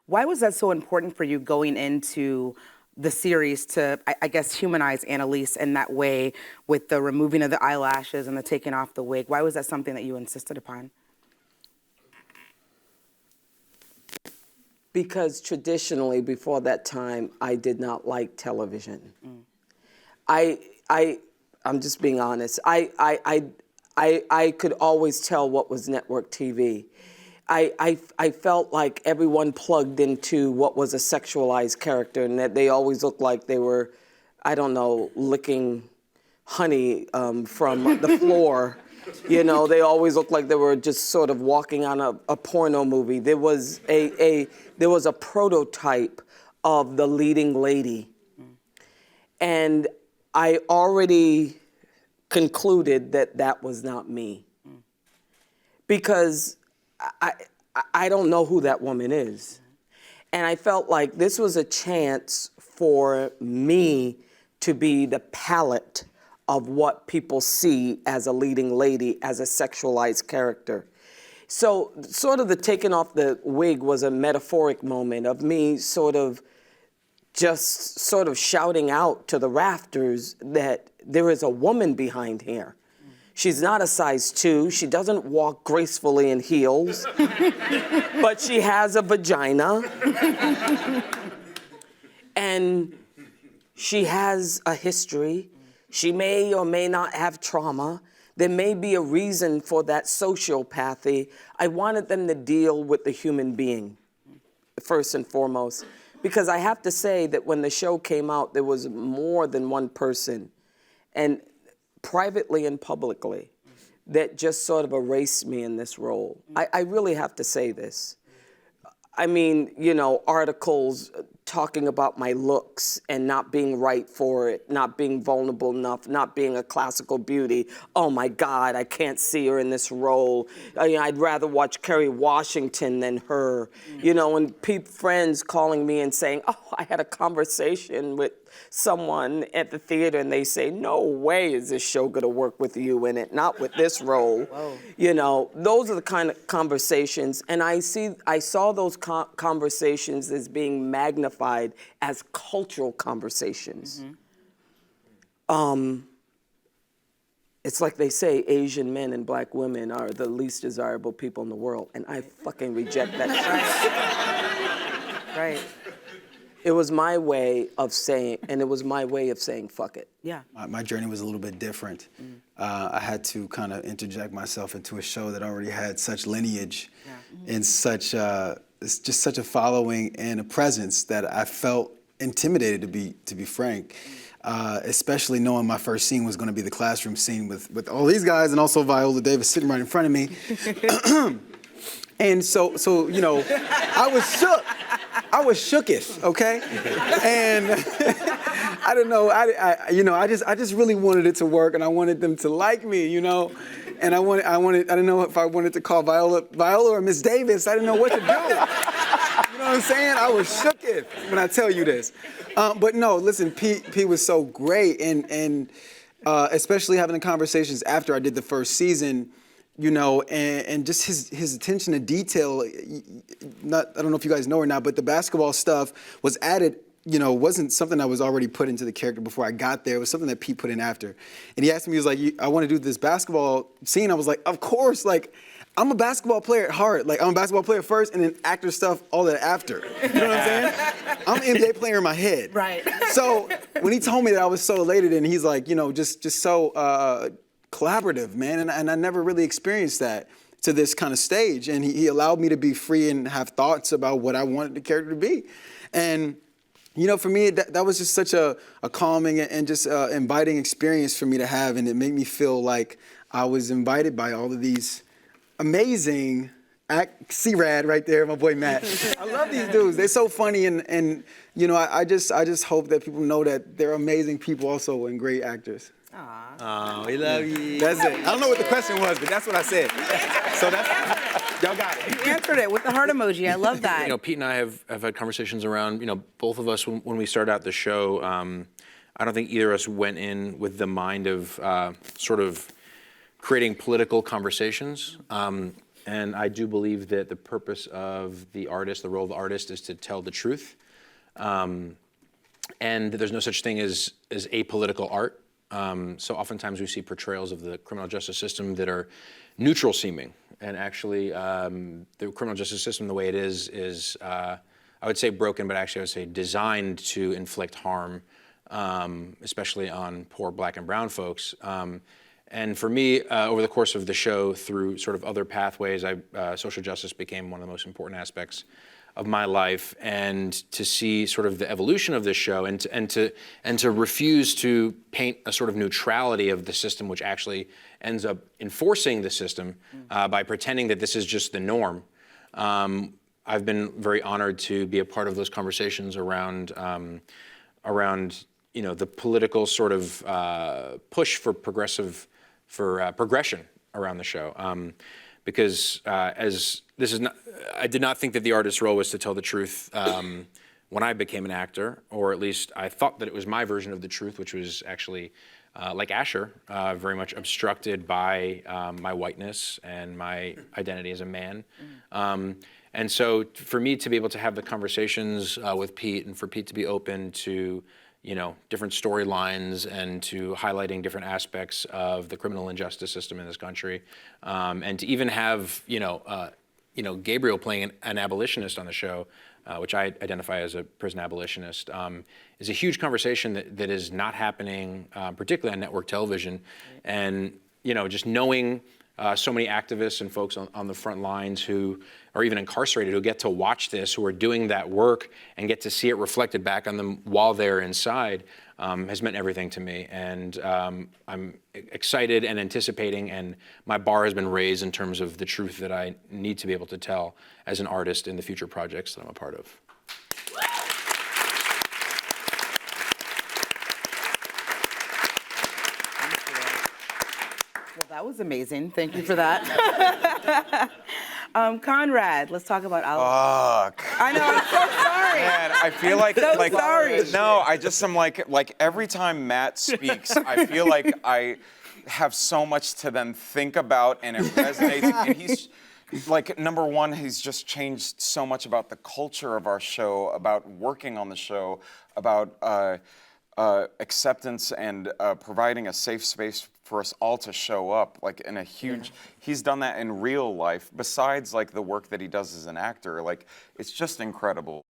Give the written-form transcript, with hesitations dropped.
Why was that so important for you going into the series to, I guess, humanize Annalise in that way with the removing of the eyelashes and the taking off the wig? Why was that something that you insisted upon? Because traditionally, before that time, I did not like television. I'm just being honest. I could always tell what was network TV. I felt like everyone plugged into what was a sexualized character, and that they always looked like they were, I don't know, licking honey from the floor. You know, they always looked like they were just sort of walking on a porno movie. There was a prototype of the leading lady. And I already concluded that that was not me. Because I don't know who that woman is. And I felt like this was a chance for me to be the palette of what people see as a leading lady, as a sexualized character. So sort of the taking off the wig was a metaphoric moment of me sort of just sort of shouting out to the rafters that there is a woman behind here. She's not a size 2. She doesn't walk gracefully in heels, but she has a vagina. And she has a history. She may or may not have trauma. There may be a reason for that sociopathy. I wanted them to deal with the human being, first and foremost. Because I have to say that when the show came out, there was more than one person, and privately and publicly, that just sort of erased me in this role. I really have to say this. I mean, you know, articles talking about my looks and not being right for it, not being vulnerable enough, not being a classical beauty. Oh my God, I can't see her in this role. I'd rather watch Kerry Washington than her. You know, and friends calling me and saying, oh, I had a conversation with someone at the theater and they say, no way is this show gonna work with you in it, not with this role. Whoa. You know, those are the kind of conversations, and I saw those conversations as being magnified as cultural conversations. It's like they say Asian men and black women are the least desirable people in the world, and I fucking reject that shit. Right. It was my way of saying, and it was my way of saying, fuck it. Yeah. My journey was a little bit different. I had to kind of interject myself into a show that already had such lineage and such, just such a following and a presence that I felt intimidated, to be frank. Especially knowing my first scene was going to be the classroom scene with all these guys and also Viola Davis sitting right in front of me. And so you know, I was shook. I was shooketh, okay? And I don't know, I just really wanted it to work, and I wanted them to like me, you know? And I didn't know if I wanted to call Viola or Miss Davis. I didn't know what to do. You know what I'm saying? I was shooketh when I tell you this. But no, listen, Pete was so great, and especially having the conversations after I did the first season, you know, and just his attention to detail. I don't know if you guys know or not, but the basketball stuff was added, you know, wasn't something that was already put into the character before I got there. It was something that Pete put in after. And he asked me, he was like, I want to do this basketball scene. I was like, of course, like, I'm a basketball player at heart. Like, I'm a basketball player first and then actor stuff, all that after. You know what I'm saying? I'm an NBA player in my head. Right. So when he told me that, I was so elated, and he's like, you know, just so collaborative, man. And I never really experienced that to this kind of stage. And he allowed me to be free and have thoughts about what I wanted the character to be. And, you know, for me, that was just such a calming and just inviting experience for me to have. And it made me feel like I was invited by all of these amazing C-Rad right there, my boy Matt. I love these dudes. They're so funny, and you know, I just hope that people know that they're amazing people also and great actors. Aww. Oh, we love you. That's it. I don't know what the question was, but that's what I said. So y'all got it. You answered it with the heart emoji. I love that. You know, Pete and I have had conversations around, you know, both of us when we started out the show, I don't think either of us went in with the mind of sort of creating political conversations. And I do believe that the purpose of the artist, the role of the artist, is to tell the truth. And there's no such thing as apolitical art. So oftentimes we see portrayals of the criminal justice system that are neutral seeming. And actually, the criminal justice system, the way it is I would say broken, but actually I would say designed to inflict harm, especially on poor Black and brown folks. And for me, over the course of the show, through sort of other pathways, social justice became one of the most important aspects of my life, and to see sort of the evolution of this show, and to refuse to paint a sort of neutrality of the system, which actually ends up enforcing the system by pretending that this is just the norm. I've been very honored to be a part of those conversations around the political sort of push for progression around the show. Because I did not think that the artist's role was to tell the truth when I became an actor, or at least I thought that it was my version of the truth, which was actually, like Asher, very much obstructed by my whiteness and my identity as a man. And so for me to be able to have the conversations with Pete, and for Pete to be open to different storylines and to highlighting different aspects of the criminal injustice system in this country, and to even have Gabriel playing an abolitionist on the show, which I identify as a prison abolitionist, is a huge conversation that is not happening, particularly on network television. And just knowing so many activists and folks on the front lines who are even incarcerated, who get to watch this, who are doing that work and get to see it reflected back on them while they're inside, has meant everything to me. And I'm excited and anticipating, and my bar has been raised in terms of the truth that I need to be able to tell as an artist in the future projects that I'm a part of. Well, that was amazing. Thank you for that. Conrad, let's talk about Alice. Fuck. I know, I'm so sorry. Man, I feel like sorry. No, I just am like every time Matt speaks, I feel like I have so much to then think about, and it resonates. And he's like, number one, he's just changed so much about the culture of our show, about working on the show, about acceptance and providing a safe space for us all to show up, like in a huge, he's done that in real life, besides like the work that he does as an actor. Like, it's just incredible.